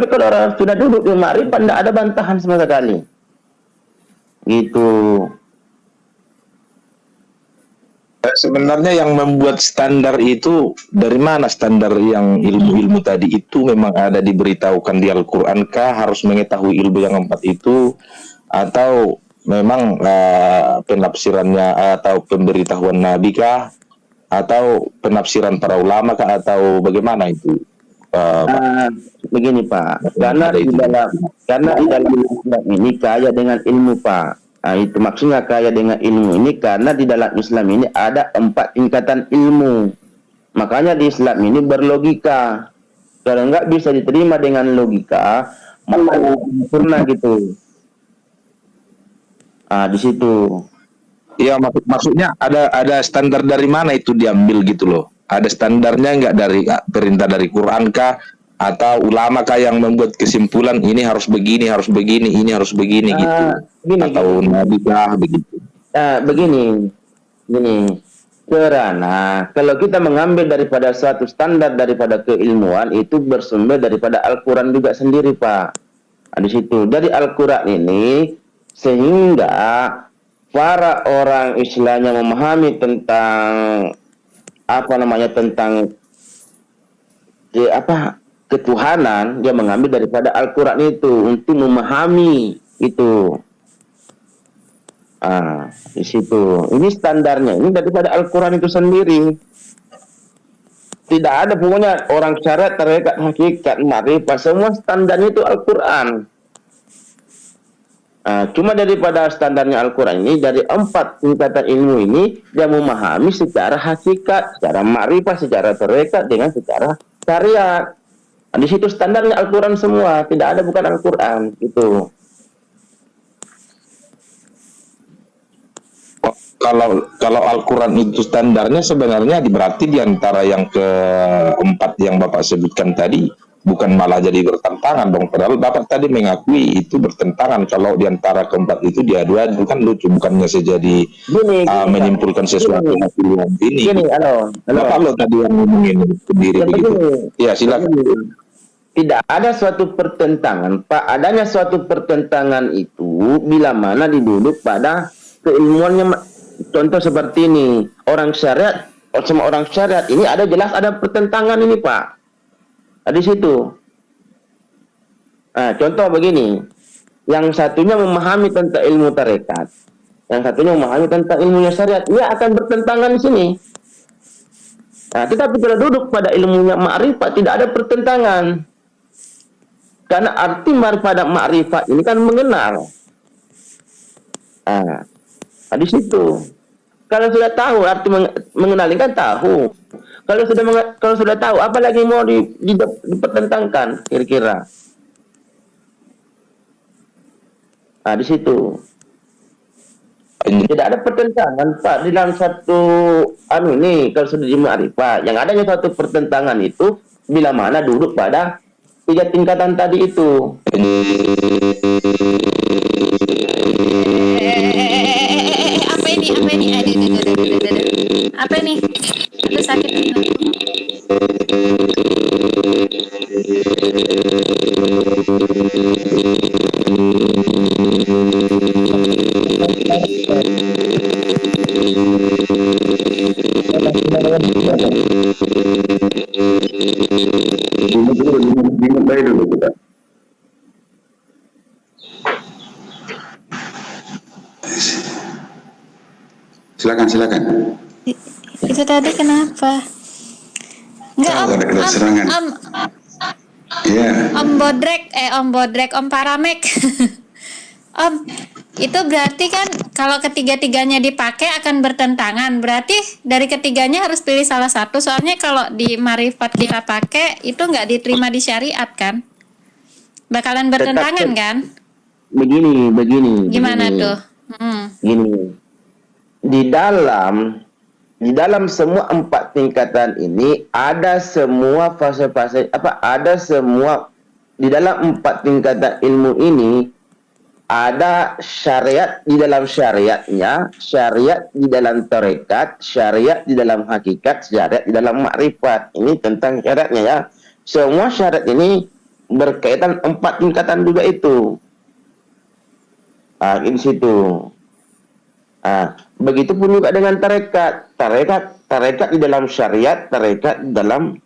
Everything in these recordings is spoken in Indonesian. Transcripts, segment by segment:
Tapi kalau orang sudah duduk di ma'rifat, tidak ada bantahan sama sekali. Gitu. Sebenarnya yang membuat standar itu dari mana? Standar yang ilmu-ilmu tadi itu memang ada diberitahukan di Al-Quran kah? Harus mengetahui ilmu yang 4 itu, atau memang penafsirannya atau pemberitahuan Nabi kah? Atau penafsiran para ulama kah? Atau bagaimana itu? Begini Pak, karena di dalam Islam ini kaya dengan ilmu Pak. Itu maksudnya kaya dengan ilmu ini karena di dalam Islam ini ada 4 tingkatan ilmu. Makanya di Islam ini berlogika. Kalau enggak bisa diterima dengan logika, maka sempurna gitu. Di situ. Ya, maksudnya ada standar dari mana itu diambil gitu loh? Ada standarnya enggak dari perintah dari Quran kah? Atau ulama kah yang membuat kesimpulan ini harus begini, ini harus begini gitu? Atau Nabi kah begitu? Begini. Karena kalau kita mengambil daripada suatu standar daripada keilmuan itu bersumber daripada Al-Quran juga sendiri Pak. Di situ dari Al-Quran ini sehingga para orang istilahnya memahami tentang tentang ketuhanan, dia mengambil daripada Al-Quran itu untuk memahami itu. Di situ. Ini standarnya. Ini daripada Al-Quran itu sendiri. Tidak ada pokoknya orang syariat, tarekat, hakikat, ma'rifat, semua standarnya itu Al-Quran. Cuma daripada standarnya Al-Quran ini, dari 4 tingkatan ilmu ini, dia memahami secara hakikat, secara ma'rifat, secara tarekat, dengan secara syariat. Di situ standarnya Al-Quran semua, tidak ada bukan Al-Quran itu. Kalau Al-Quran itu standarnya sebenarnya berarti di antara yang keempat yang Bapak sebutkan tadi bukan malah jadi bertentangan dong. Padahal Bapak tadi mengakui itu bertentangan. Kalau di antara keempat itu diadu-adu kan lucu, bukannya sejadi menyimpulkan sesuatu ini. Halo. Bapak lo tadi yang ngomongin sendiri begitu. Ya silakan. Tidak ada suatu pertentangan, Pak. Adanya suatu pertentangan itu bila mana diduduk pada keilmuannya. Contoh seperti ini, orang syariat sama orang syariat ini ada jelas ada pertentangan ini, Pak. Di situ. Contoh begini, yang satunya memahami tentang ilmu tarekat, yang satunya memahami tentang ilmunya syariat, ia akan bertentangan di sini. Tetapi kalau duduk pada ilmunya ma'rifat tidak ada pertentangan. Karena arti pada ma'rifat ini kan mengenal. Di situ. Kalau sudah tahu arti mengenal ini kan tahu. Kalau sudah tahu, apa lagi mau dipertentangkan kira-kira? Di situ. Tidak ada pertentangan Pak di dalam satu ini kalau sudah di ma'rifat. Yang adanya suatu pertentangan itu bila mana duduk pada 3 tingkatan tadi itu. Apa ini? Apa ini? Aduh sakit. Silakan. Itu tadi kenapa? Enggak Om Bodrek, Om Paramek. Om, itu berarti kan kalau ketiga-tiganya dipakai akan bertentangan. Berarti dari ketiganya harus pilih salah satu. Soalnya kalau di marifat kita pakai itu nggak diterima di syariat kan? Bakalan bertentangan kan? Begini. Gimana tuh? Gini. Di dalam semua 4 tingkatan ini ada semua fase-fase ada semua di dalam 4 tingkatan ilmu ini ada syariat di dalam syariatnya, syariat di dalam tarekat, syariat di dalam hakikat, syariat di dalam makrifat. Ini tentang syaratnya ya. Semua syarat ini berkaitan 4 tingkatan juga itu. Di situ. Begitupun juga dengan tarekat. Tarekat di dalam syariat, tarekat dalam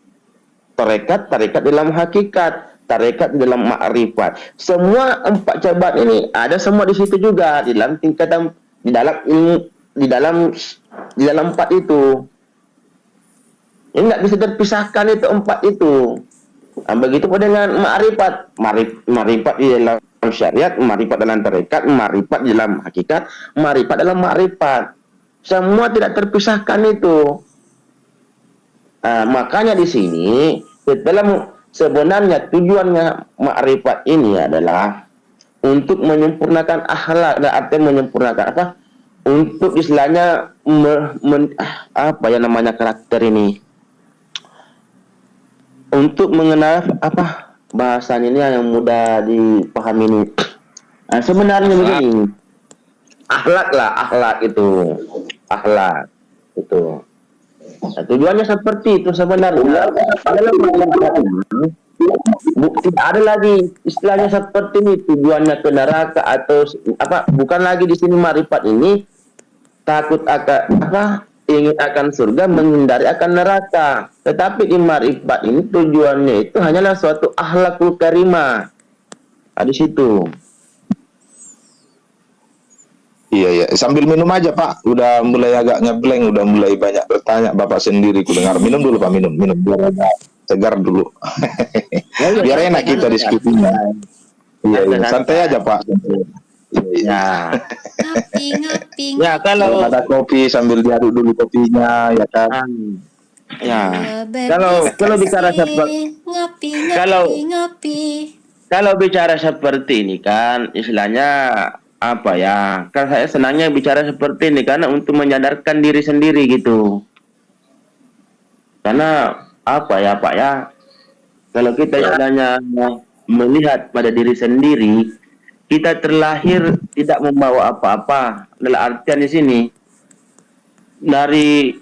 hakikat, tarekat di dalam ma'rifat. Semua 4 cabang ini ada semua di situ juga, di dalam tingkatan, di dalam ilmu, di dalam 4 itu. Ini nggak bisa terpisahkan itu 4 itu. Begitu pun dengan ma'rifat. Ma'rifat di dalam syariat, ma'rifat dalam tarekat, ma'rifat di dalam hakikat, ma'rifat dalam ma'rifat. Semua tidak terpisahkan itu. Makanya di sini sebenarnya tujuannya ma'rifat ini adalah untuk menyempurnakan akhlak. Dan artinya menyempurnakan apa? Untuk istilahnya apa ya namanya karakter ini? Untuk mengenal apa bahasanya ini yang mudah dipahami ini. Sebenarnya begini, akhlak itu. Tujuannya seperti itu sebenarnya. Tidak ada lagi istilahnya seperti ini, tujuannya ke neraka atau apa? Bukan lagi di sini ma'rifat ini takut akan apa? Ingin akan surga, menghindari akan neraka. Tetapi di ma'rifat ini tujuannya itu hanyalah suatu akhlakul karimah. Di situ. Iya. Sambil minum aja Pak. Udah mulai agak ngeblank, udah mulai banyak bertanya Bapak sendiri. Ku dengar. Minum dulu Pak, minum. Biar agak segar dulu. Biar enak kita diskusinya. Iya. Santai aja Pak. Ya. Ngopi. Ya, kalau ada kopi sambil diaduk dulu kopinya, ya kan? Ya. Kalau bicara seperti kalau bicara seperti ini kan istilahnya apa ya? Kan saya senangnya bicara seperti ini karena untuk menyadarkan diri sendiri gitu. Karena apa ya, Pak ya? Kalau kita istilahnya melihat pada diri sendiri, kita terlahir tidak membawa apa-apa. Dalam artian di sini dari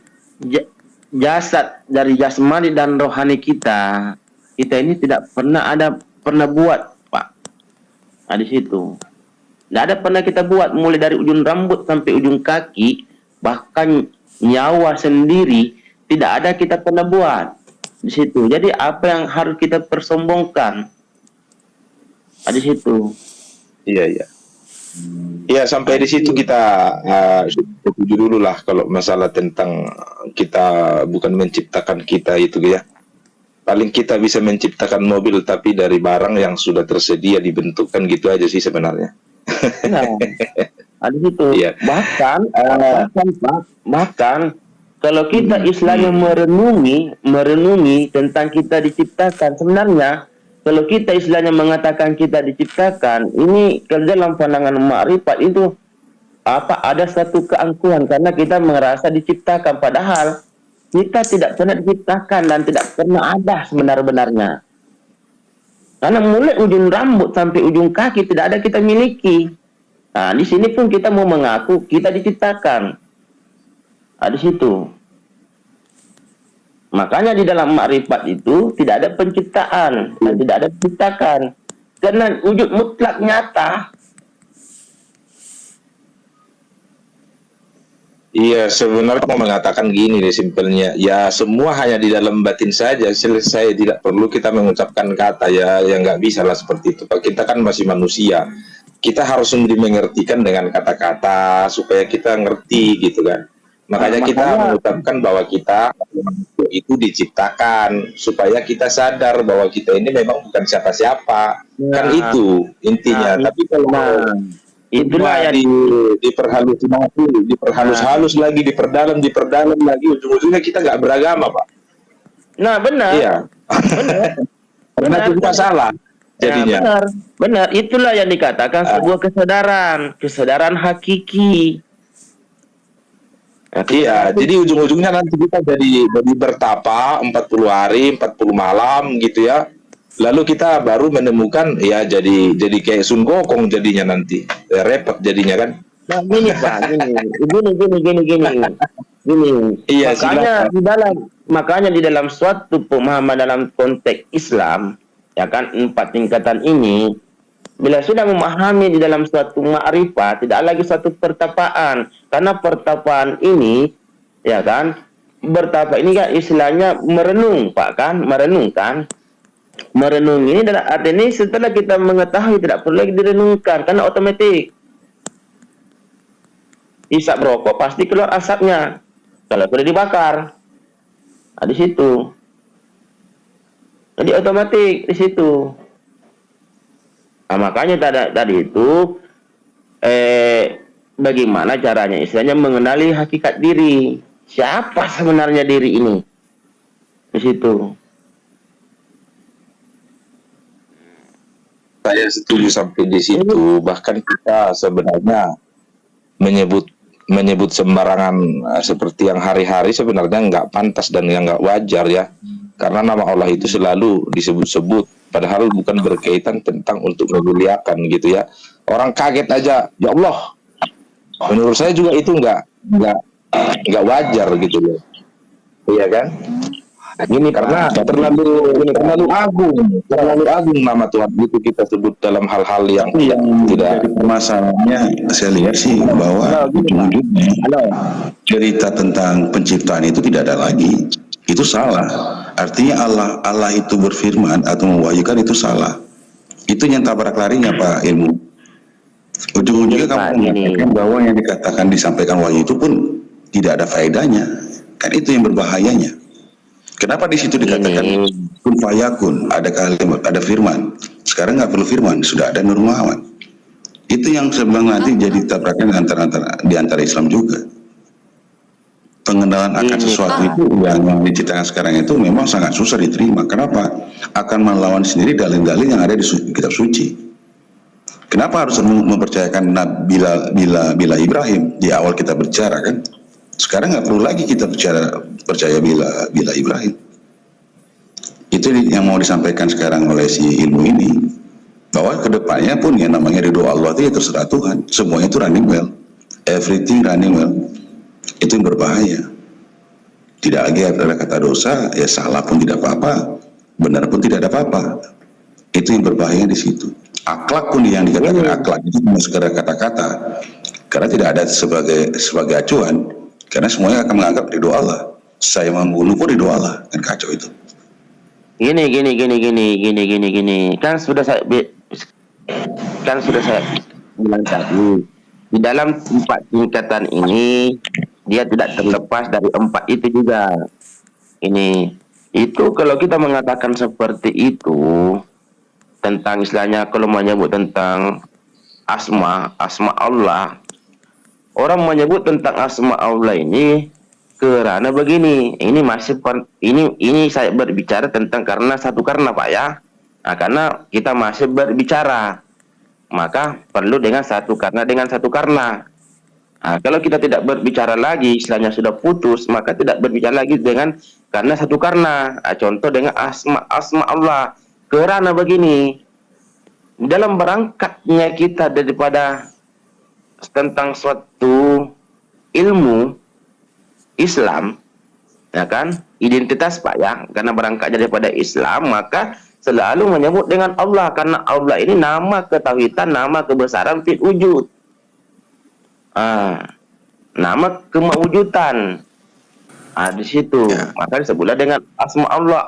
jasad, dari jasmani dan rohani kita ini tidak pernah buat, Pak. Di situ. Tidak ada pernah kita buat, mulai dari ujung rambut sampai ujung kaki, bahkan nyawa sendiri tidak ada kita pernah buat di situ. Jadi apa yang harus kita persombongkan di situ. Iya. Ya, sampai di situ kita setuju dulu lah kalau masalah tentang kita bukan menciptakan kita itu ya. Paling kita bisa menciptakan mobil tapi dari barang yang sudah tersedia dibentukkan gitu aja sih sebenarnya. Di situ. Iya. Bahkan kalau kita istilahnya merenungi tentang kita diciptakan, sebenarnya kalau kita istilahnya mengatakan kita diciptakan, ini dalam pandangan ma'rifat itu ada satu keangkuhan karena kita merasa diciptakan, padahal kita tidak pernah diciptakan dan tidak pernah ada sebenar-benarnya. Karena mulai ujung rambut sampai ujung kaki tidak ada kita miliki. Di sini pun kita mau mengaku kita diciptakan. Di situ. Makanya di dalam makrifat itu tidak ada penciptaan dan tidak ada diciptakan. Karena wujud mutlak nyata. Iya, sebenarnya mau mengatakan gini deh simpelnya. Ya semua hanya di dalam batin saja, selesai, tidak perlu kita mengucapkan kata ya, yang nggak bisa lah seperti itu. Kita kan masih manusia. Kita harus mengertikan dengan kata-kata supaya kita ngerti gitu kan. Makanya kita mengucapkan bahwa kita itu diciptakan supaya kita sadar bahwa kita ini memang bukan siapa-siapa. Kan itu intinya. Tapi kalau itulah yang diperhalus lagi, diperdalam lagi, ujung-ujungnya kita nggak beragama, Pak. Nah, benar. Iya. Karena itu kita salah jadinya. Benar. Itulah yang dikatakan sebuah kesadaran hakiki. Iya, jadi ujung-ujungnya nanti kita jadi bertapa 40 hari, 40 malam gitu ya. Lalu kita baru menemukan ya jadi kayak Sun Gokong jadinya nanti. Repot jadinya kan. Nah, gini Pak, gini. Iya, makanya di dalam suatu pemahaman dalam konteks Islam, Ya kan, 4 tingkatan ini bila sudah memahami di dalam suatu ma'rifat, tidak lagi suatu pertapaan. Karena pertapaan ini, ya kan, bertapa ini kan istilahnya merenung, Pak kan, merenung kan. Merenung ini adalah artinya setelah kita mengetahui tidak perlu lagi direnungkan karena otomatis. Isap rokok pasti keluar asapnya kalau sudah dibakar. Nah, di situ. Jadi otomatis di situ. Nah, makanya tadi itu bagaimana caranya istilahnya mengenali hakikat diri. Siapa sebenarnya diri ini? Di situ. Saya setuju sampai di situ. Bahkan kita sebenarnya menyebut sembarangan seperti yang hari-hari sebenarnya nggak pantas dan yang nggak wajar ya. Karena nama Allah itu selalu disebut-sebut, padahal bukan berkaitan tentang untuk memuliakan gitu ya. Orang kaget aja, ya Allah. Menurut saya juga itu nggak wajar gitu loh. Iya kan? Ini karena terlalu agung nama Tuhan itu kita sebut dalam hal-hal yang tidak. Masalahnya saya lihat sih bahwa ujung-ujungnya cerita tentang penciptaan itu tidak ada lagi. Itu salah. Artinya Allah itu berfirman atau mewahyukan itu salah. Itu yang tabrak larinya Pak Ilmu. Ujung-ujungnya kamu mengatakan bahwa yang dikatakan disampaikan wahyu itu pun tidak ada faedahnya. Kan itu yang berbahayanya. Kenapa di situ dikatakan kun fayakun, ada kalimat, ada firman. Sekarang nggak perlu firman, sudah ada Nur Muhammad. Itu yang sebenarnya nanti jadi tabrakan di antara Islam juga. Pengenalan akan sesuatu itu yang diciptakan sekarang itu memang sangat susah diterima. Kenapa? Akan melawan sendiri dalil-dalil yang ada di kitab suci. Kenapa harus mempercayakan bila Ibrahim di awal kita bicara kan? Sekarang nggak perlu lagi kita percaya bila Ibrahim. Itu yang mau disampaikan sekarang oleh si ilmu ini, bahwa kedepannya pun yang namanya ridho Allah itu ya terserah Tuhan. Semuanya itu running well, everything running well. Itu yang berbahaya. Tidak lagi ada kata dosa, ya salah pun tidak apa-apa, benar pun tidak ada apa-apa. Itu yang berbahaya di situ. Akhlak pun yang dikatakan akhlak itu cuma sekedar kata-kata, karena tidak ada sebagai acuan. Karena semuanya akan menganggap ridho Allah. Saya membunuh pun ridho Allah, kan kacau itu. Gini. Kan sudah saya bilang tadi, di dalam 4 tingkatan ini dia tidak terlepas dari 4 itu juga. Itu kalau kita mengatakan seperti itu tentang istilahnya kalau menyebut tentang asma Allah. Orang menyebut tentang asma Allah ini karena begini, ini saya berbicara tentang karena Pak ya. Nah, karena kita masih berbicara, maka perlu dengan satu karena. Nah, kalau kita tidak berbicara lagi, istilahnya sudah putus, maka tidak berbicara lagi dengan karena satu karena. Nah, contoh dengan asma Allah, karena begini, dalam berangkatnya kita daripada tentang suatu ilmu Islam, ya kan, identitas Pak ya, karena berangkat daripada Islam, maka selalu menyebut dengan Allah, karena Allah ini nama ketauhidan, nama kebesaran fit wujud, nama kemawujudan. Di situ maka disebutlah dengan asma Allah.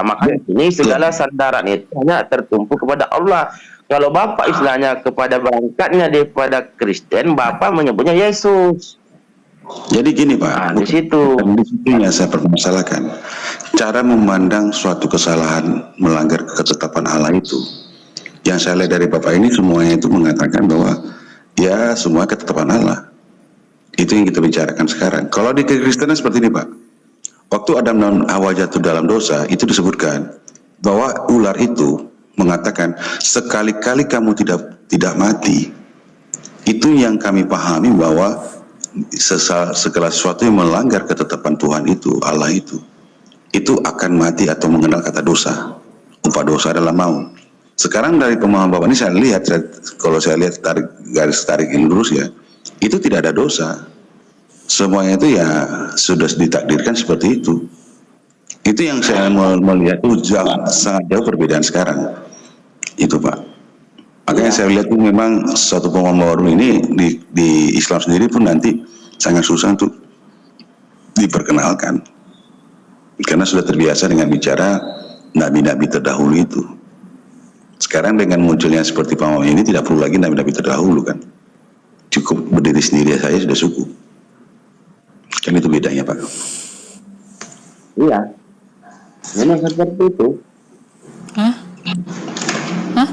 Maka ini segala sandaran itu hanya tertumpu kepada Allah. Kalau Bapak istilahnya kepada berangkatnya daripada Kristen, Bapak menyebutnya Yesus. Jadi gini Pak, di situ yang saya permasalahkan, cara memandang suatu kesalahan melanggar ketetapan Allah itu. Yang saya lihat dari Bapak ini semuanya itu mengatakan bahwa ya semua ketetapan Allah. Itu yang kita bicarakan sekarang. Kalau di kekristenan seperti ini Pak, waktu Adam dan Hawa jatuh dalam dosa, itu disebutkan bahwa ular itu mengatakan sekali-kali kamu tidak mati. Itu yang kami pahami bahwa segala sesuatu yang melanggar ketetapan Tuhan itu, Allah itu akan mati atau mengenal kata dosa. Upah dosa adalah maut. Sekarang dari pemahaman Bapak ini saya lihat, kalau saya lihat garis tarik ini lurus ya, itu tidak ada dosa. Semuanya itu ya sudah ditakdirkan seperti itu. Itu yang saya melihat itu sangat jauh perbedaan sekarang. Itu Pak. Makanya saya lihat itu memang suatu pemahaman baru ini di Islam sendiri pun nanti sangat susah untuk diperkenalkan. Karena sudah terbiasa dengan bicara nabi-nabi terdahulu itu. Sekarang dengan munculnya seperti pemahaman ini tidak perlu lagi nabi-nabi terdahulu kan. Cukup berdiri sendiri saya sudah cukup. Kan itu bedanya Pak. Iya. Memang seperti itu. Hah? Hah?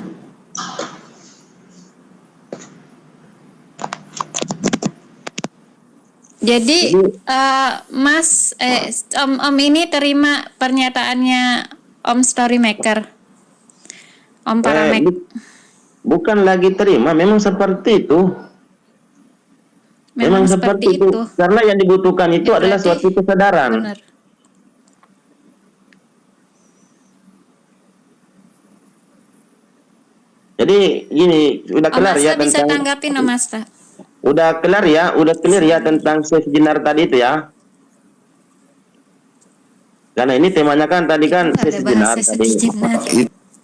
Jadi Mas Om ini terima pernyataannya Om Storymaker, Om Paramek. Bukan lagi terima, memang seperti itu. Memang seperti itu. Karena yang dibutuhkan itu Ya, adalah berarti suatu kesadaran. benar. Jadi gini, udah Om kelar ya Asta bisa tentang tanggapin Om Asta. udah clear ya tentang Chef Jenar tadi itu ya. Karena ini temanya kan tadi kan Ada Chef Jenar bahasa tadi. Jenar.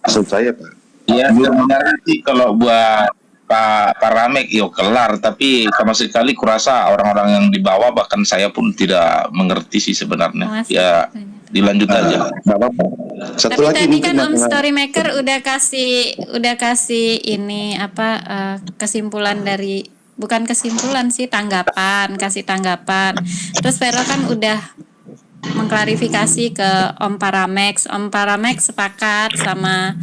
Maksud saya Pak. Iya, sebenarnya sih kalau buat Pak Paramek, yo kelar. Tapi sama sekali kurasa orang-orang yang di bawah, bahkan saya pun tidak mengerti sih sebenarnya. Mas, Ya, dilanjut aja. Nggak apa-apa. Satu Tapi lagi tadi mungkin kan Om masalah- Storymaker udah kasih ini kesimpulan dari, bukan kesimpulan sih, kasih tanggapan. Terus Vero kan udah mengklarifikasi ke Om Paramex. Om Paramex sepakat sama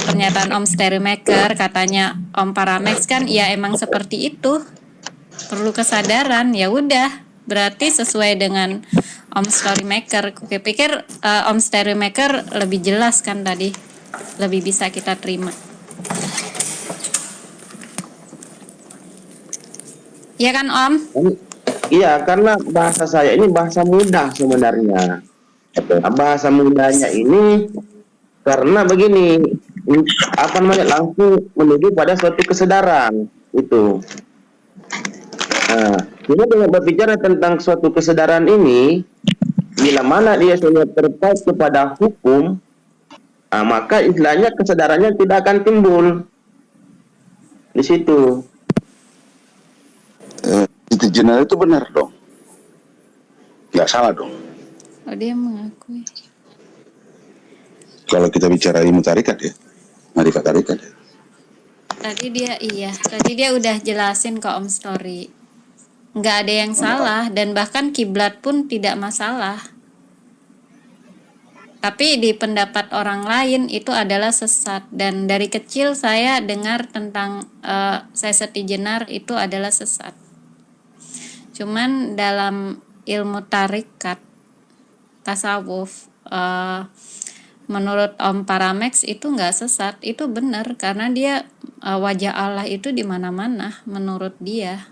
pernyataan Om Storymaker. Katanya Om Paramex kan ya emang seperti itu. Perlu kesadaran, ya udah. Berarti sesuai dengan Om Storymaker. Aku pikir Om Storymaker lebih jelas kan tadi. Lebih bisa kita terima. Iya kan Om? Iya, karena bahasa saya ini bahasa mudah sebenarnya. Nah, bahasa mudahnya ini karena begini, langsung menuju pada suatu kesadaran itu. Nah, jadi dengan berbicara tentang suatu kesadaran ini, bila mana dia sudah terkait kepada hukum, maka istilahnya kesadarannya tidak akan timbul di situ. Itu Jenar itu benar dong. Nggak salah dong. Oh, dia mengakui. Kalau kita bicara ilmu tarikat ya. Marifat tarikat ya. Tadi dia udah jelasin ke Om Story. Nggak ada yang salah dan bahkan kiblat pun tidak masalah. Tapi di pendapat orang lain itu adalah sesat, dan dari kecil saya dengar tentang Seseti Jenar itu adalah sesat. Cuman dalam ilmu tarikat tasawuf menurut Om Paramex itu nggak sesat, itu benar karena dia wajah Allah itu di mana-mana menurut dia.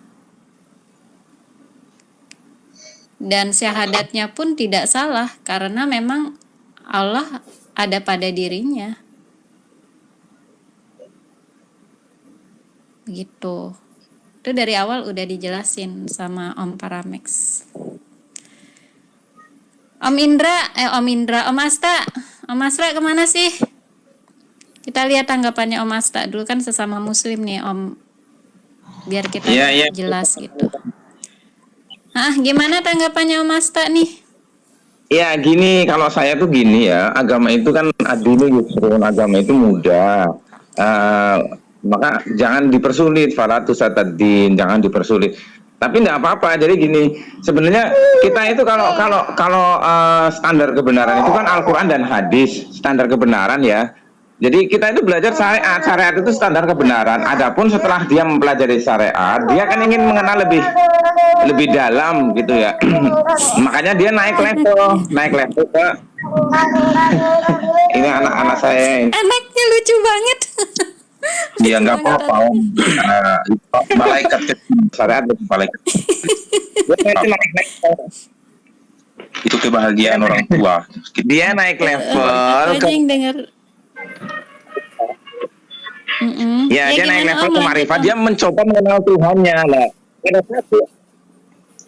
Dan syahadatnya pun tidak salah karena memang Allah ada pada dirinya. Begitu. Itu dari awal udah dijelasin sama Om Paramex. Om Astra kemana sih? Kita lihat tanggapannya Om Asta dulu, kan sesama muslim nih Om, biar kita jelas gitu. Gimana tanggapannya Om Asta nih? Ya gini, kalau saya tuh gini ya, agama itu kan dulu agama itu mudah. Maka jangan dipersulit, falatu satadin, jangan dipersulit. Tapi enggak apa-apa. Jadi gini, sebenarnya kita itu kalau standar kebenaran itu kan Al-Qur'an dan hadis, standar kebenaran ya. Jadi kita itu belajar syariat itu standar kebenaran. Adapun setelah dia mempelajari syariat, dia kan ingin mengenal lebih dalam gitu ya. Makanya dia naik level ke ini anak-anak saya. Anaknya lucu banget. Ya nggak apa-apa. Malaikat kecil, syariat itu malaikat. Itu kebahagiaan orang tua. Dia naik level Aja yang denger. Ya, dia naik level ke marifat, dia mencoba mengenal Tuhannya lah. Pada satu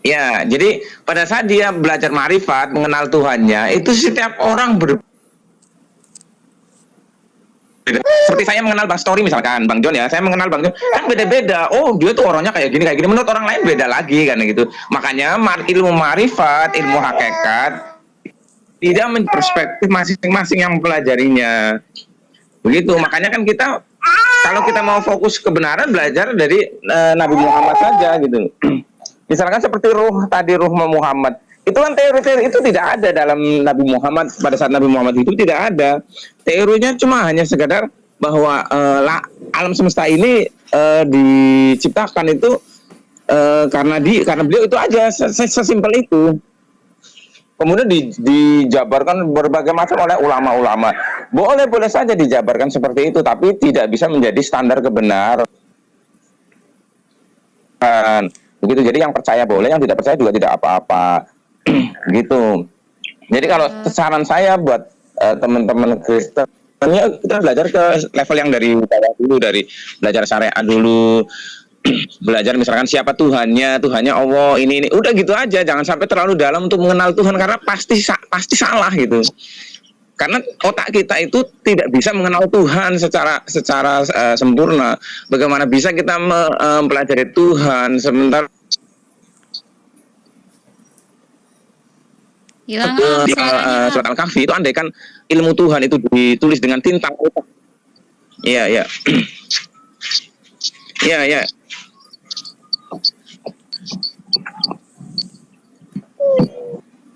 Ya, jadi pada saat dia belajar marifat, mengenal Tuhannya, itu setiap orang seperti saya mengenal Bang Story misalkan, Bang John ya, saya mengenal Bang John, kan beda-beda. Oh, dia tuh orangnya kayak gini, menurut orang lain beda lagi kan gitu. Makanya ilmu marifat, ilmu hakikat, tidak memperspektif masing-masing yang mempelajarinya. Begitu, makanya kan kita, kalau kita mau fokus kebenaran, belajar dari Nabi Muhammad saja gitu. Misalkan seperti ruh Muhammad, itu kan teori-teori itu tidak ada dalam Nabi Muhammad. Pada saat Nabi Muhammad itu tidak ada teorinya, cuma hanya sekedar bahwa alam semesta ini diciptakan itu karena beliau itu aja, sesimpel itu. Kemudian dijabarkan berbagai macam oleh ulama-ulama. Boleh saja dijabarkan seperti itu, tapi tidak bisa menjadi standar kebenaran. Begitu. Jadi yang percaya boleh, yang tidak percaya juga tidak apa-apa. Gitu. Jadi kalau saran saya buat teman-teman Kristen, ya kita belajar ke level yang dari bawah dulu, dari belajar syariat dulu. Belajar misalkan siapa Tuhannya Allah, ini udah gitu aja, jangan sampai terlalu dalam untuk mengenal Tuhan, karena pasti salah gitu. Karena otak kita itu tidak bisa mengenal Tuhan secara sempurna. Bagaimana bisa kita mempelajari Tuhan sementara Hilang surat Al-Kahfi itu, andaikan ilmu Tuhan itu ditulis dengan tinta. Iya. Iya.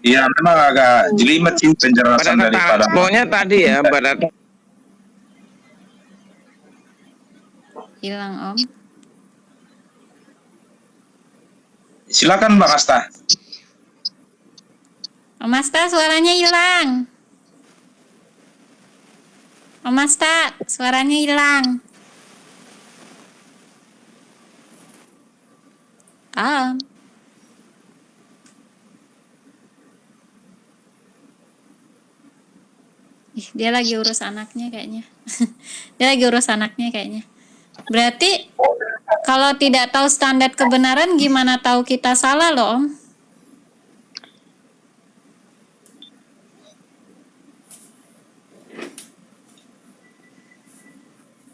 Iya, memang agak jelimet sih penjelasan daripada. Pokoknya tadi ya, pada hilang Om. Silakan Bang Asta. Om Asta suaranya hilang. Om Asta suaranya hilang. Dia lagi urus anaknya kayaknya. Berarti kalau tidak tahu standar kebenaran, gimana tahu kita salah loh, Om?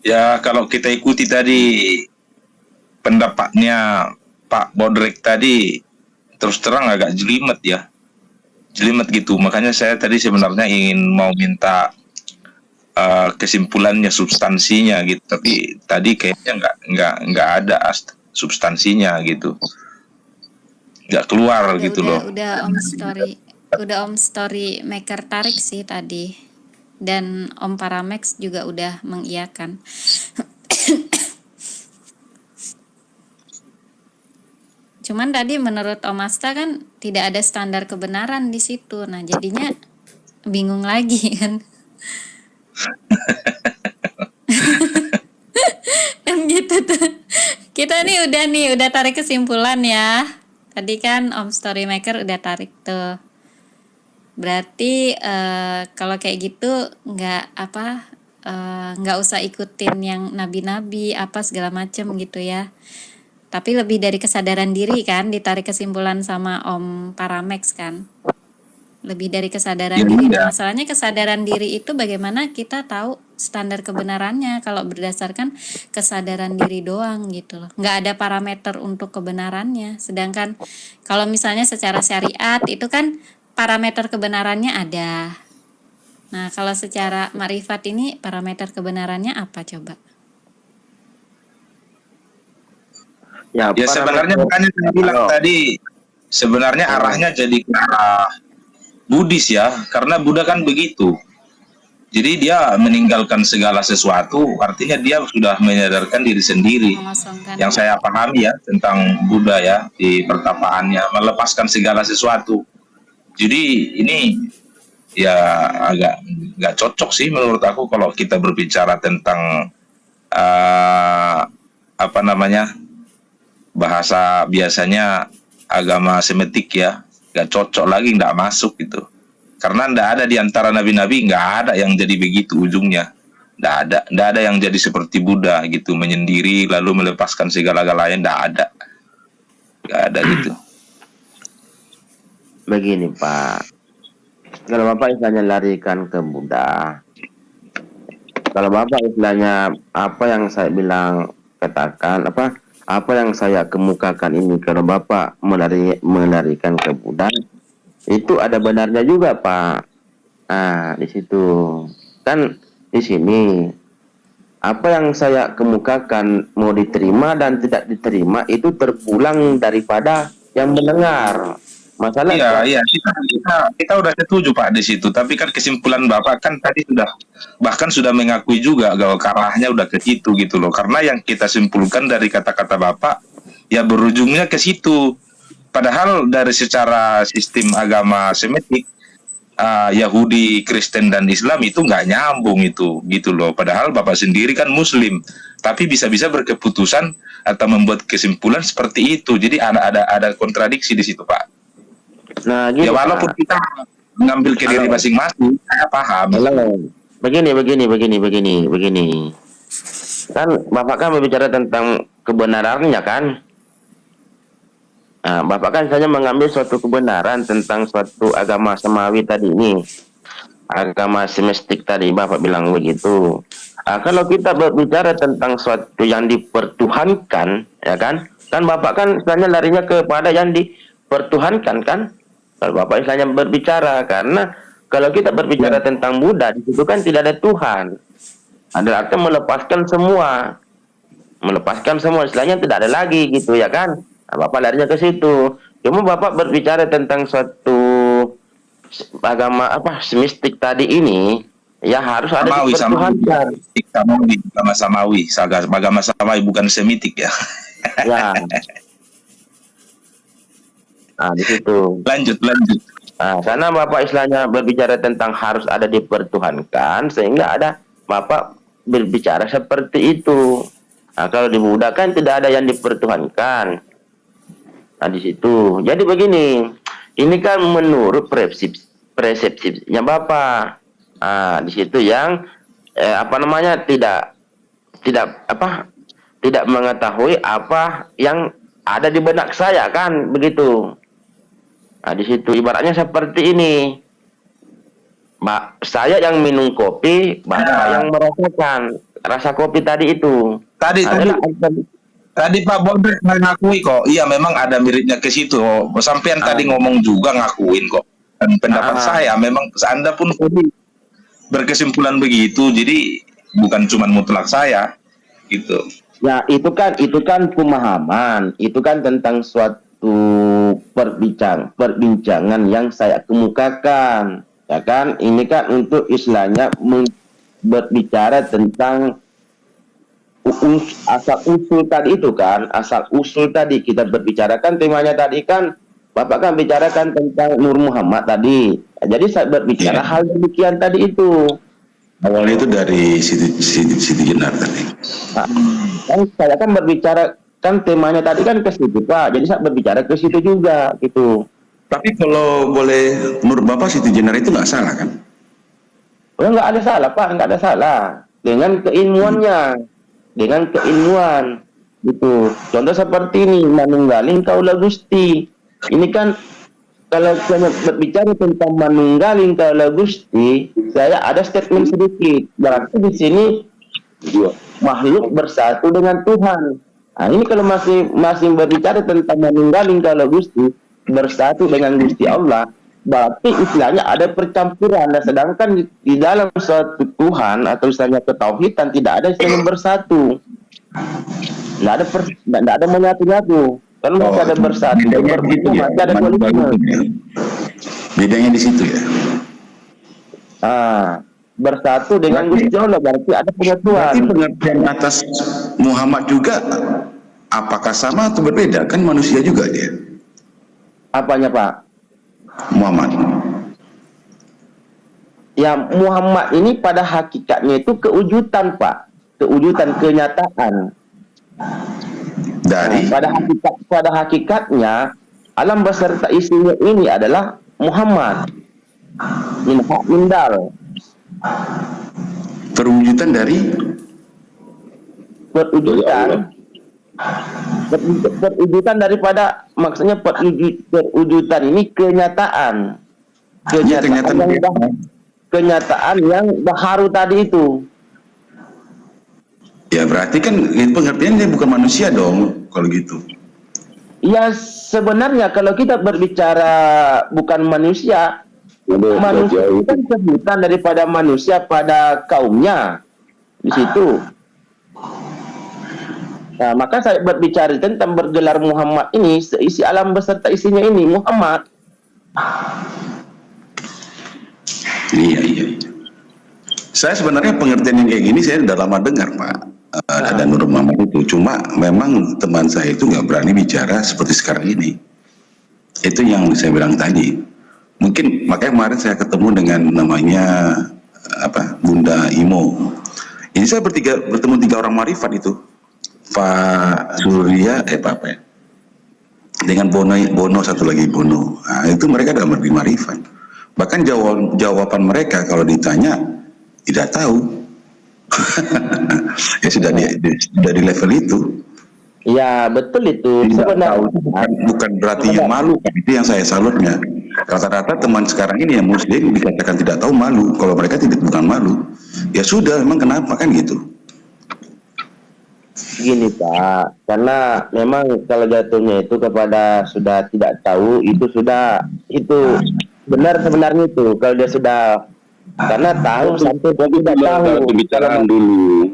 Ya, kalau kita ikuti tadi pendapatnya Pak Bodrek tadi, terus terang agak jelimet ya. Jelimet gitu. Makanya saya tadi sebenarnya mau minta kesimpulannya, substansinya gitu. Tapi tadi kayaknya nggak ada substansinya gitu. Nggak keluar gitu loh. Udah Om Story Maker tarik sih tadi. Dan Om Paramex juga udah mengiyakan. Cuman tadi menurut Om Asta kan tidak ada standar kebenaran di situ. Nah, jadinya bingung lagi kan. Kan gitu tuh. Kita udah tarik kesimpulan ya. Tadi kan Om Storymaker udah tarik tuh. Berarti kalau kayak gitu nggak usah ikutin yang nabi-nabi apa segala macem gitu ya. Tapi lebih dari kesadaran diri kan, ditarik kesimpulan sama Om Paramex kan. Lebih dari kesadaran diri. Nah, masalahnya kesadaran diri itu bagaimana kita tahu standar kebenarannya kalau berdasarkan kesadaran diri doang gitu loh. Nggak ada parameter untuk kebenarannya. Sedangkan kalau misalnya secara syariat itu kan parameter kebenarannya ada. Nah, kalau secara marifat ini parameter kebenarannya apa coba? Ya sebenarnya bukannya saya bilang tadi, sebenarnya arahnya jadi ke arah Buddhis ya, karena Buddha kan begitu. Jadi dia meninggalkan segala sesuatu, artinya dia sudah menyadarkan diri sendiri. Yang saya pahami ya tentang Buddha ya, di pertapaannya, melepaskan segala sesuatu. Jadi ini ya agak nggak cocok sih menurut aku kalau kita berbicara tentang bahasa biasanya agama Semitik ya, nggak cocok lagi, nggak masuk gitu. Karena nggak ada di antara nabi-nabi, nggak ada yang jadi begitu ujungnya. Nggak ada yang jadi seperti Buddha gitu, menyendiri lalu melepaskan segala-galanya, nggak ada gitu. begini Pak. Kalau Bapak istilahnya larikan ke Buddha, kalau Bapak istilahnya apa yang saya bilang katakan apa yang saya kemukakan ini, kalau Bapak melarikan ke Buddha, itu ada benarnya juga Pak. Nah, di situ kan di sini apa yang saya kemukakan mau diterima dan tidak diterima itu terpulang daripada yang mendengar. Masalah Iya, kita udah setuju Pak di situ. Tapi kan kesimpulan Bapak kan tadi bahkan sudah mengakui juga bahwa arahnya udah ke situ gitu loh. Karena yang kita simpulkan dari kata-kata Bapak ya berujungnya ke situ. Padahal dari secara sistem agama Semitik, Yahudi, Kristen dan Islam itu nggak nyambung itu gitu loh. Padahal Bapak sendiri kan Muslim, tapi bisa-bisa berkeputusan atau membuat kesimpulan seperti itu. Jadi ada kontradiksi di situ Pak. Nah, Ya gini, walaupun Pak. kita mengambil ke diri masing-masing, saya paham. Begini. Kan Bapak kan berbicara tentang kebenarannya kan? Nah, Bapak kan saja mengambil suatu kebenaran tentang suatu agama samawi tadi ini. Agama semestik tadi Bapak bilang begitu. Nah, kalau kita berbicara tentang suatu yang dipertuhankan, ya kan? Kan Bapak kan istilahnya larinya kepada yang dipertuhankan kan? Kalau Bapak istilahnya berbicara, karena kalau kita berbicara tentang Buddha, di situ kan tidak ada Tuhan. Ada artinya melepaskan semua, istilahnya tidak ada lagi gitu ya kan. Nah, Bapak larinya ke situ. Cuma Bapak berbicara tentang suatu agama mistik tadi ini, ya harus ada dipertuhankan. Agama Samawi bukan Semitik ya. Ya. Nah, di situ. Lanjut. Nah, karena Bapak istilahnya berbicara tentang harus ada dipertuhankan, sehingga ada Bapak berbicara seperti itu. Nah, kalau di Buddha kan tidak ada yang dipertuhankan. Nah, di situ. Jadi begini, ini kan menurut persepsinya Bapak. Nah, di situ yang tidak mengetahui apa yang ada di benak saya kan begitu. Nah, di situ ibaratnya seperti ini. Saya yang minum kopi, Bapak yang merasakan rasa kopi tadi itu. Tadi Pak Bodrek mengakui kok. Iya memang ada miripnya ke situ. Sampean tadi ngomong juga ngakuin kok. Dan pendapat saya memang Anda pun berkesimpulan begitu. Jadi bukan cuma mutlak saya gitu. Ya, itu kan pemahaman. Itu kan tentang suatu perbincangan yang saya kemukakan, ya kan? Ini kan untuk istilahnya berbicara tentang asal usul tadi itu kan, asal usul tadi kita berbicarakan, temanya tadi kan Bapak kan bicarakan tentang Nur Muhammad tadi. Jadi saya berbicara hal demikian tadi itu. Awalnya itu dari Siti Jenar tadi. Nah, kan saya kan berbicara kan temanya tadi kan ke situ Pak, jadi saya berbicara ke situ juga gitu. Tapi kalau boleh, menurut Bapak Siti Jenar itu nggak salah kan? Oh, nggak ada salah Pak, nggak ada salah dengan keilmuannya, dengan keilmuan gitu. Contoh seperti ini, manunggaling kaula Gusti. Ini kan kalau saya berbicara tentang manunggaling kaula Gusti, saya ada statement sedikit. Berarti di sini makhluk bersatu dengan Tuhan. Nah, ini kalau masih berbicara tentang manunggaling kaula Gusti bersatu dengan Gusti Allah, berarti istilahnya ada percampuran. Nah, sedangkan di dalam suatu Tuhan atau istilahnya ketauhidan tidak ada istilah bersatu. Tidak ada menyatu-nyatu. Kalau masih ada bersatu, masih ada dualisme. Bedanya di situ ya. Bersatu dengan Gusti Allah berarti ada penyatuan. Berarti pengertian atas Muhammad juga apakah sama atau berbeda? Kan manusia juga dia. Apanya Pak? Muhammad. Ya, Muhammad ini pada hakikatnya itu kewujudan Pak, kewujudan, kenyataan. Dari pada hakikatnya alam beserta isinya ini adalah Muhammad. Min hak mindal. perwujudan dari Perwujudan Perwujudan daripada, maksudnya perwujudan ini kenyataan. Ya, kenyataan. Kenyataan yang baharu tadi itu. Ya berarti kan pengertiannya bukan manusia dong kalau gitu. Ya sebenarnya kalau kita berbicara bukan manusia, manusia itu kan sebutan daripada manusia pada kaumnya di situ. Nah, maka saya berbicara tentang bergelar Muhammad ini, seisi alam beserta isinya ini Muhammad. Iya. Saya sebenarnya pengertian yang kayak gini saya udah lama dengar, Pak. Dan Nur Muhammad itu. Cuma memang teman saya itu nggak berani bicara seperti sekarang ini. Itu yang saya bilang tadi. Mungkin makanya kemarin saya ketemu dengan namanya Bunda Imo. Ini saya bertemu 3 orang marifat itu. Pak Surya, apa ya? Dengan Bono satu lagi Bono. Nah, itu mereka udah marifat. Bahkan jawaban mereka kalau ditanya tidak tahu. Ya sudah di level itu. Ya betul itu. Sebenarnya bukan berarti yang malu, itu yang saya salutnya. Rata-rata teman sekarang ini yang Muslim dikatakan tidak tahu malu, kalau mereka bukan malu. Ya sudah, emang kenapa kan gitu? Gini Pak, karena memang kalau jatuhnya itu kepada sudah tidak tahu, itu benar sebenarnya itu. Kalau dia sudah, karena tahu sampai dia tidak tahu. Pembicaraan dulu.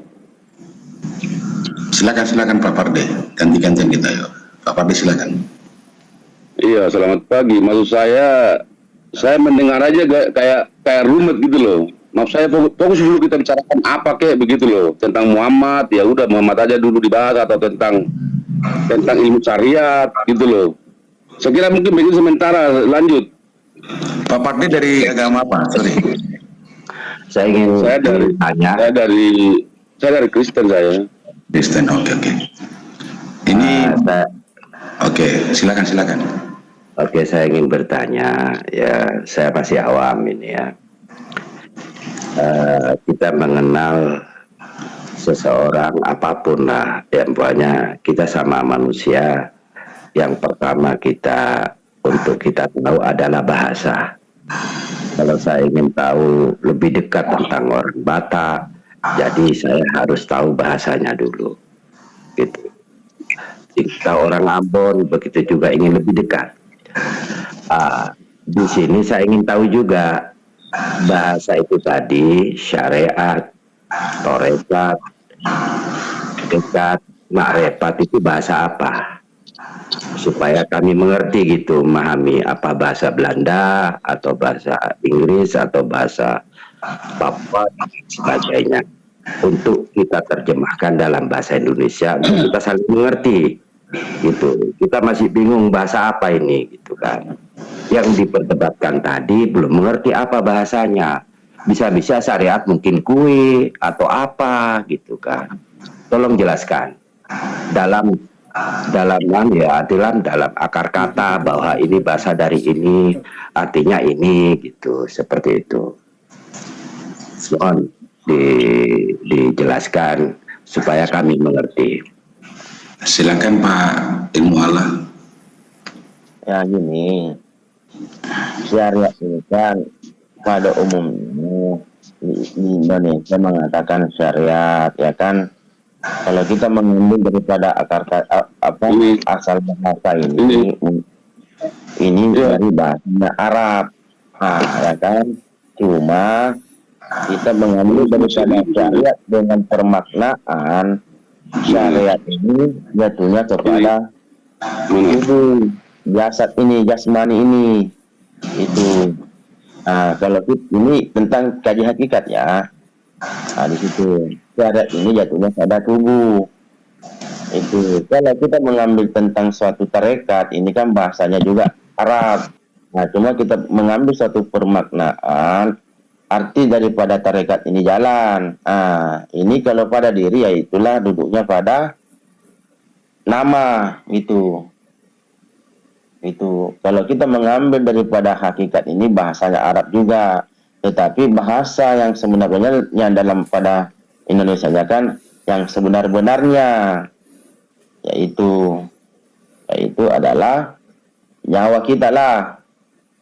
Silakan Pak Parde, ganti-gantian kita yuk. Pak Parde silakan. Iya, selamat pagi. Maksud saya mendengar aja kayak rumit gitu loh. Maaf saya fokus dulu kita bicarakan apa kayak begitu loh. Tentang Muhammad, ya udah Muhammad aja dulu dibahas, atau tentang ilmu syariat gitu loh. Saya kira mungkin begitu sementara, lanjut. Pak Parde dari agama apa? Sorry. Saya dari Kristen saya. Kristen, oke. Ini, oke, silakan. Oke, saya ingin bertanya, ya saya masih awam ini ya. Kita mengenal seseorang apapun lah, yang pokoknya kita sama manusia. Yang pertama untuk kita tahu adalah bahasa. Kalau saya ingin tahu lebih dekat tentang orang Batak, jadi saya harus tahu bahasanya dulu. Gitu. Jika orang Ambon begitu juga ingin lebih dekat. Di sini saya ingin tahu juga bahasa itu tadi, syariat, torekat, dekat, makrifat itu bahasa apa? Supaya kami mengerti gitu, memahami apa bahasa Belanda atau bahasa Inggris atau bahasa Papua dan sebagainya, untuk kita terjemahkan dalam bahasa Indonesia untuk kita saling mengerti gitu. Kita masih bingung bahasa apa ini gitu kan. Yang diperdebatkan tadi belum mengerti apa bahasanya. Bisa-bisa syariat mungkin kue atau apa gitu kan. Tolong jelaskan dalam akar kata bahwa ini bahasa dari ini, artinya ini gitu, seperti itu. Mohon dijelaskan supaya kami mengerti. Silakan Pak Ilmu Allah. Ya gini, syariat ini kan pada umumnya di Indonesia mengatakan syariat, ya kan. Kalau kita mengambil daripada akar asal bahasa ini dari bahasa Arab, ya kan. Cuma kita mengambil daripada syariat dengan permaknaan syariat ini jatuhnya kepada tubuh, jasad ini, jasmani ini, itu. Kalau ini tentang kaji hakikat ya. Di situ syariat ini jatuhnya pada tubuh. Itu kalau kita mengambil tentang suatu tarekat, ini kan bahasanya juga Arab. Cuma kita mengambil suatu permaknaan arti daripada tarekat ini jalan. Ini kalau pada diri, ya itulah duduknya pada nama itu. Kalau kita mengambil daripada hakikat ini bahasanya Arab juga, tetapi bahasa yang sebenarnya yang dalam pada Indonesia kan yang sebenar-benarnya yaitu adalah nyawa kita lah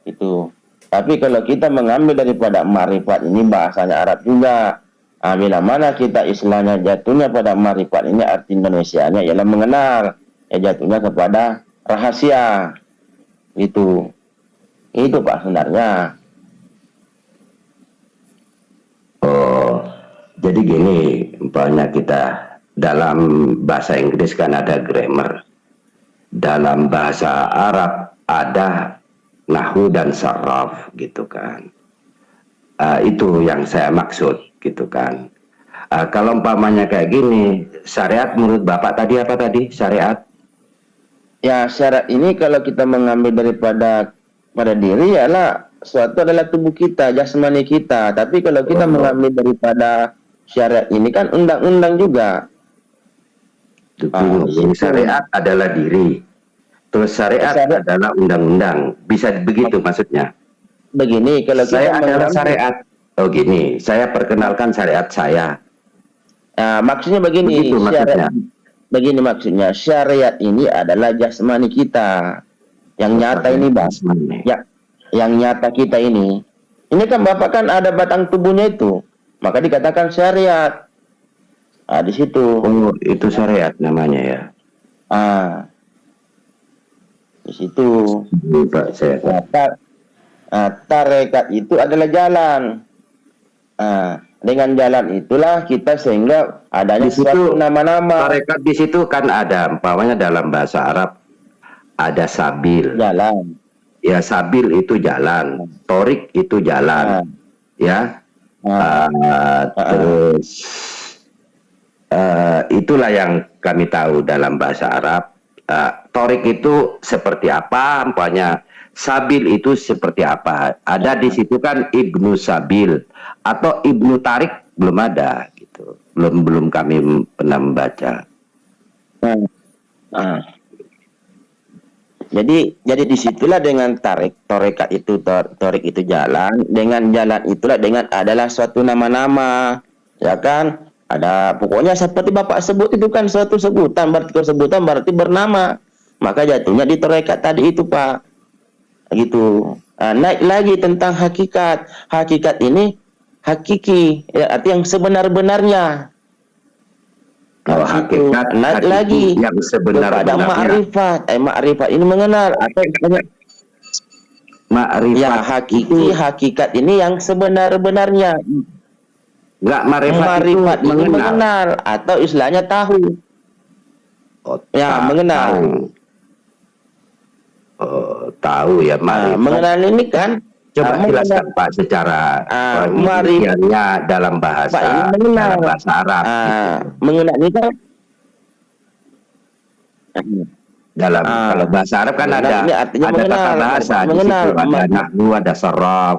itu. Tapi kalau kita mengambil daripada ma'rifat ini bahasanya Arab juga. Bila mana kita istilahnya jatuhnya pada ma'rifat ini arti Indonesianya ialah mengenal, jatuhnya kepada rahasia itu Pak sebenarnya. Oh, jadi gini, umpamanya kita dalam bahasa Inggris kan ada grammar, dalam bahasa Arab ada nahwu dan saraf gitu kan. Itu yang saya maksud gitu kan. Kalau umpamanya kayak gini, syariat menurut Bapak tadi apa tadi syariat? Ya, syariat ini kalau kita mengambil daripada pada diri ialah suatu adalah tubuh kita, jasmani kita. Tapi kalau kita mengambil daripada syariat ini kan undang-undang juga. Jadi syariat adalah diri. Terus syariat adalah undang-undang. Bisa begitu maksudnya? Begini, kalau Saya kita adalah mengambil- syariat. Oh gini, saya perkenalkan syariat saya. maksudnya begini, Begitu maksudnya. begini maksudnya, syariat ini adalah jasmani kita. Yang nyata ini, Bang. Jasmani. Ya, yang nyata kita ini. Ini kan Bapak kan ada batang tubuhnya itu. Maka dikatakan syariat. Di situ. Oh, itu syariat namanya ya. Di situ. Pak, saya Tarekat itu adalah jalan. Dengan jalan itulah kita sehingga adanya Di situ, suatu nama-nama tarekat di situ kan ada, umpamanya dalam bahasa Arab ada sabil. jalan. Ya, sabil itu jalan, torik itu jalan, ya. Terus itulah yang kami tahu dalam bahasa Arab. Torik itu seperti apa, umpamanya sabil itu seperti apa. Ada di situ kan Ibnu Sabil atau Ibnu Tarik belum ada gitu. Belum kami pernah membaca. Jadi disitulah dengan torekat itu torik itu jalan, dengan jalan itulah dengan adalah suatu nama-nama, ya kan? Ada pokoknya seperti Bapak sebut itu kan suatu sebutan, berarti bernama. Maka jatuhnya di torekat tadi itu, Pak. Gitu. Naik lagi tentang hakikat. Hakikat ini hakiki, ya, arti yang sebenar-benarnya. Kalau hakikat, naik hakiki lagi yang sebenar-benarnya. kepada ma'rifat. Ma'rifat ini mengenal atau Ma'rifat ya hakiki, hakikat ini yang sebenar-benarnya. enggak ma'rifat itu Ma'rifat ini mengenal. mengenal atau istilahnya tahu. Oh, Ya, mengenal. Tahu ya ma'rifat. Mengenal ini kan Coba mengenal. jelaskan Pak secara pengertiannya dalam bahasa Pak, ini mengenal. dalam bahasa Arab. Mengenal ini kan Dalam kalau bahasa Arab kan mengenal ada ini artinya tata mengenal. bahasa di Mengenal. situ ada nahwu, ada saraf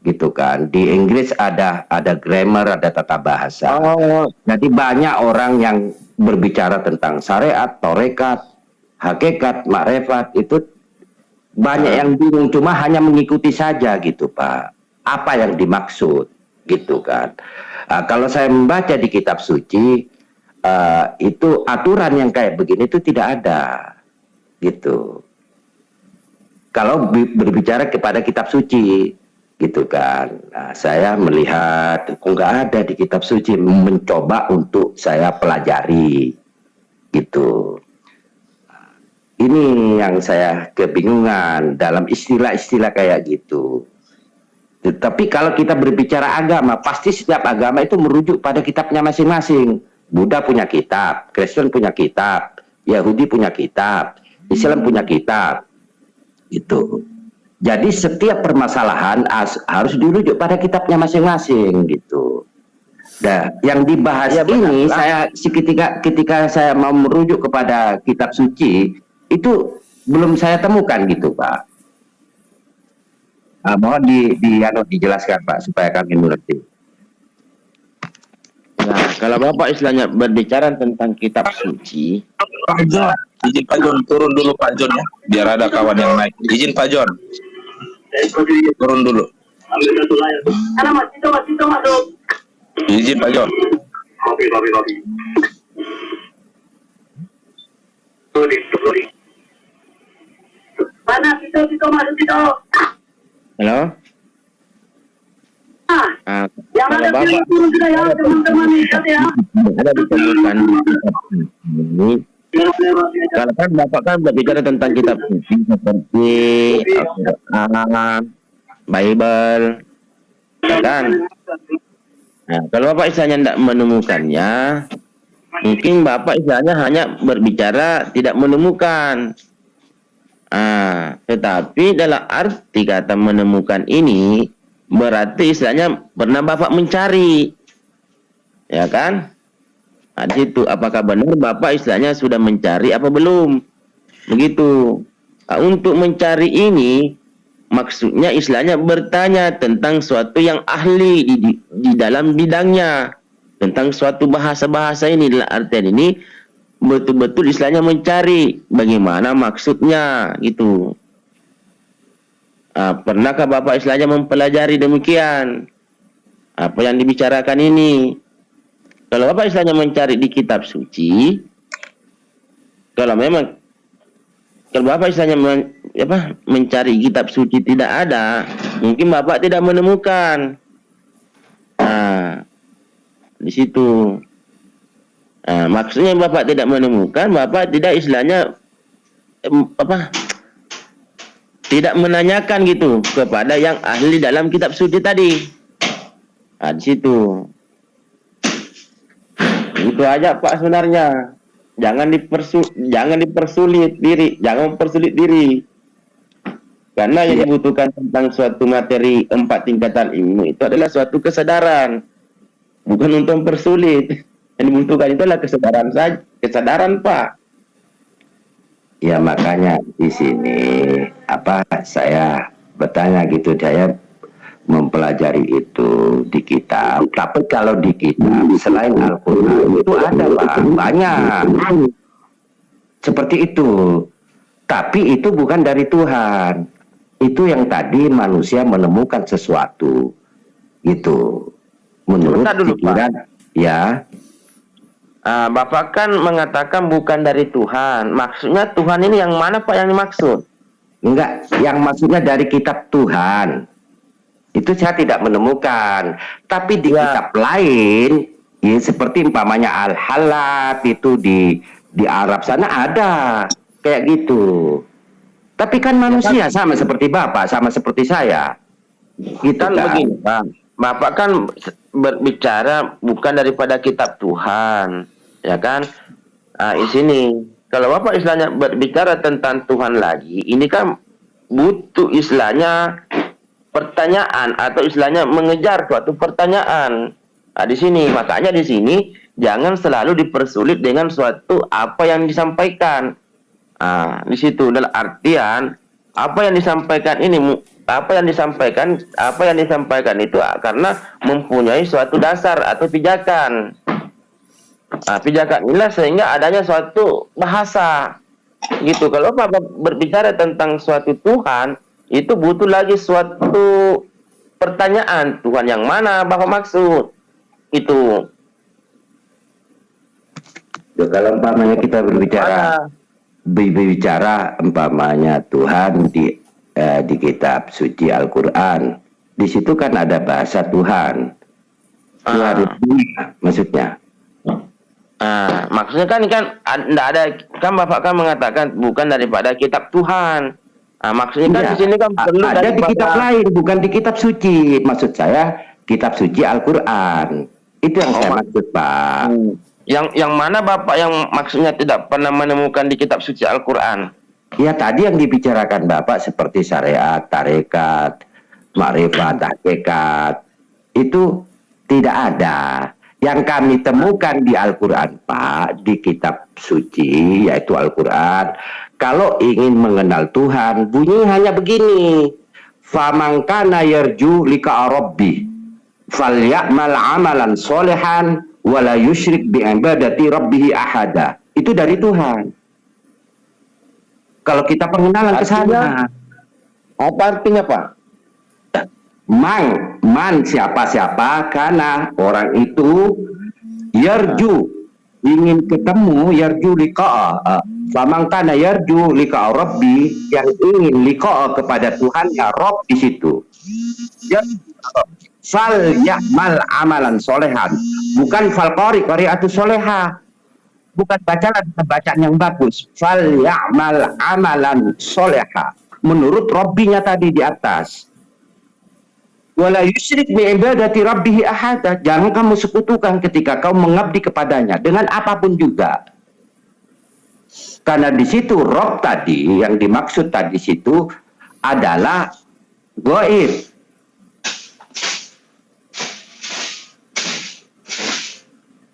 gitu kan. Di Inggris ada grammar, ada tata bahasa. Jadi banyak orang yang berbicara tentang syariat, torekat, hakikat, ma'rifat itu banyak yang bingung, cuma hanya mengikuti saja gitu Pak. Apa yang dimaksud gitu kan. Kalau saya membaca di kitab suci itu aturan yang kayak begini itu tidak ada gitu. Kalau berbicara kepada kitab suci gitu kan. Saya melihat kok nggak ada di kitab suci, mencoba untuk saya pelajari gitu. Ini yang saya kebingungan dalam istilah-istilah kayak gitu. Tapi kalau kita berbicara agama, pasti setiap agama itu merujuk pada kitabnya masing-masing. Buddha punya kitab, Kristen punya kitab, Yahudi punya kitab, Islam punya kitab. Itu. Jadi setiap permasalahan harus dirujuk pada kitabnya masing-masing gitu. Nah, yang dibahas Ya, ini benar. saya ketika saya mau merujuk kepada kitab suci itu belum saya temukan gitu Pak. Mohon dijelaskan Pak supaya kami mengerti. Nah, kalau Bapak istilahnya berbicara tentang kitab suci, Pak John, izin Pak John turun dulu Pak John ya, biar ada kawan yang naik. Izin Pak John, turun dulu. Izin Pak John. Mana itu masuk itu. Halo? Yang ada Kalau pilih Bapak turun sudah ya teman-teman lihat ya. ada ditemukan ini, kalau kan Bapak kan berbicara tentang kitab suci seperti Al-Quran, Bible, ya kan? Nah, kalau Bapak istilahnya tidak menemukannya, mungkin Bapak istilahnya hanya berbicara tidak menemukan. Tetapi dalam arti kata menemukan ini berarti istilahnya pernah Bapak mencari, ya kan? Nah, di situ apakah benar Bapak istilahnya sudah mencari apa belum? Begitu. Nah, untuk mencari ini maksudnya istilahnya bertanya tentang suatu yang ahli di dalam bidangnya, tentang suatu bahasa-bahasa ini. Dalam artian ini betul-betul istilahnya mencari bagaimana maksudnya gitu. Pernahkah Bapak istilahnya mempelajari demikian apa yang dibicarakan ini? Kalau Bapak istilahnya mencari di kitab suci, kalau Bapak istilahnya mencari kitab suci tidak ada, mungkin Bapak tidak menemukan. Di situ. Maksudnya Bapak tidak menemukan, Bapak tidak istilahnya tidak menanyakan gitu kepada yang ahli dalam kitab suci tadi. Di situ. Itu aja Pak sebenarnya. Jangan dipersulit diri, jangan mempersulit diri. Karena yang dibutuhkan tentang suatu materi 4 tingkatan ilmu itu adalah suatu kesadaran. Bukan untuk mempersulit. Yang dibutuhkan itu adalah kesadaran saja, kesadaran Pak. Ya makanya di sini saya bertanya gitu, saya mempelajari itu di kitab. Tapi kalau di kitab selain Al-Quran itu ada Pak, banyak seperti itu. Tapi itu bukan dari Tuhan. Itu yang tadi manusia menemukan sesuatu gitu. Menurut pikiran ya. Bapak kan mengatakan bukan dari Tuhan. Maksudnya Tuhan ini yang mana Pak yang dimaksud? Enggak, yang maksudnya dari kitab Tuhan. Itu saya tidak menemukan. Tapi di kitab lain, ya seperti umpamanya Al-Halat itu di Arab sana ada kayak gitu. Tapi kan manusia sama seperti Bapak, sama seperti saya. Gitu Kan kan? begini Pak. Bapak kan berbicara bukan daripada kitab Tuhan, ya kan? Di sini kalau Bapak istilahnya berbicara tentang Tuhan lagi, ini kan butuh istilahnya pertanyaan atau istilahnya mengejar suatu pertanyaan. Di sini makanya di sini jangan selalu dipersulit dengan suatu apa yang disampaikan. Di situ dalam artian apa yang disampaikan ini, apa yang disampaikan itu karena mempunyai suatu dasar atau pijakan. Pijakan inilah sehingga adanya suatu bahasa gitu. Kalau Bapak berbicara tentang suatu Tuhan, itu butuh lagi suatu pertanyaan, Tuhan yang mana Bapak maksud itu. Kalau umpamanya kita berbicara umpamanya Tuhan di kitab suci Al-Quran, di situ kan ada bahasa Tuhan. Tuhan itu maksudnya. Maksudnya kan enggak ada, kan Bapak kan mengatakan bukan daripada kitab Tuhan. Maksudnya kan di sini kan perlu ada di kitab lain, bukan di kitab suci. Maksud saya kitab suci Al-Quran. Itu yang saya maksud, Pak. Yang mana Bapak yang maksudnya tidak pernah menemukan di kitab suci Al-Quran? Ya tadi yang dibicarakan Bapak seperti syariat, tarekat, makrifat, hakikat, itu tidak ada. Yang kami temukan di Al-Quran Pak, di kitab suci yaitu Al-Quran, kalau ingin mengenal Tuhan bunyi hanya begini: faman kana yarju liqa rabbi falyamal amalan solehan wala yusyrik bi ibadati rabbih ahada. Itu dari Tuhan. Kalau kita pengenalan ke sana, apa artinya Pak? Man siapa-siapa, karena orang itu yarju ingin ketemu yarju liqa'a, faman kana yarju liqa'a rabbi, yang ingin liqa'a kepada Tuhannya, Rabb di situ. Fal ya'mal amalan solehan, bukan fal qari'atu soleha, bukan bacaan yang bagus. Fal ya'mal amalan soleha, menurut Rabbinya tadi di atas. Wala yusyrik bi ibadati rabbih ahada, jangan kamu sekutukan ketika kau mengabdi kepadanya dengan apapun juga. Karena di situ Rabb tadi yang dimaksud tadi situ adalah gaib.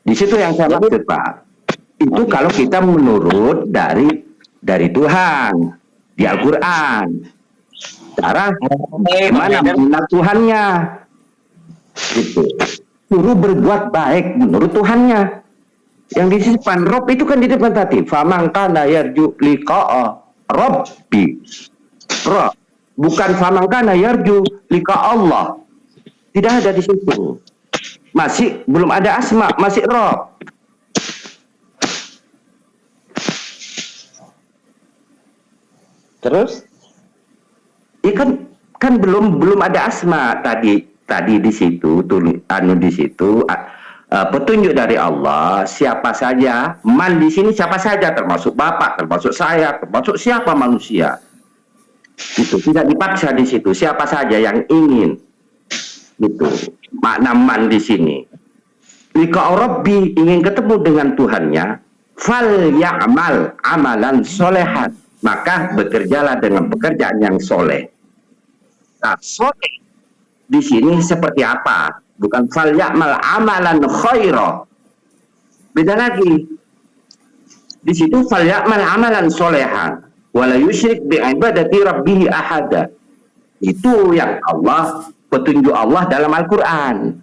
Di situ yang saya maksud, Pak. Itu kalau kita menurut dari Tuhan di Al-Qur'an. Cara bagaimana mengenal Tuhannya, gitu. Suruh berbuat baik menurut Tuhannya. Yang di depan Rob itu kan di depan tadi. Faman kana yarju liqa'a rabbi. Rob, bukan faman kana yarju liqa'a Allah. Tidak ada di situ. Masih belum ada asma, masih Rob. Terus? Ya kan belum ada asma tadi di situ di situ petunjuk dari Allah siapa saja, man di sini siapa saja, termasuk Bapak, termasuk saya, termasuk siapa manusia. Itu tidak dipaksa di situ, siapa saja yang ingin. Gitu. Makna man di sini. Liqa Rabbi, ingin ketemu dengan Tuhannya, fal ya'mal amalan solehan, maka bekerjalah dengan pekerjaan yang soleh. Nah, soleh di sini seperti apa? Bukan fal ya'mal amalan khaira. Beda lagi. Di situ fal ya'mal amalan solehan, wala yusyrik bi ibadati rabbih ahada. Itu yang Allah, petunjuk Allah dalam Al-Qur'an.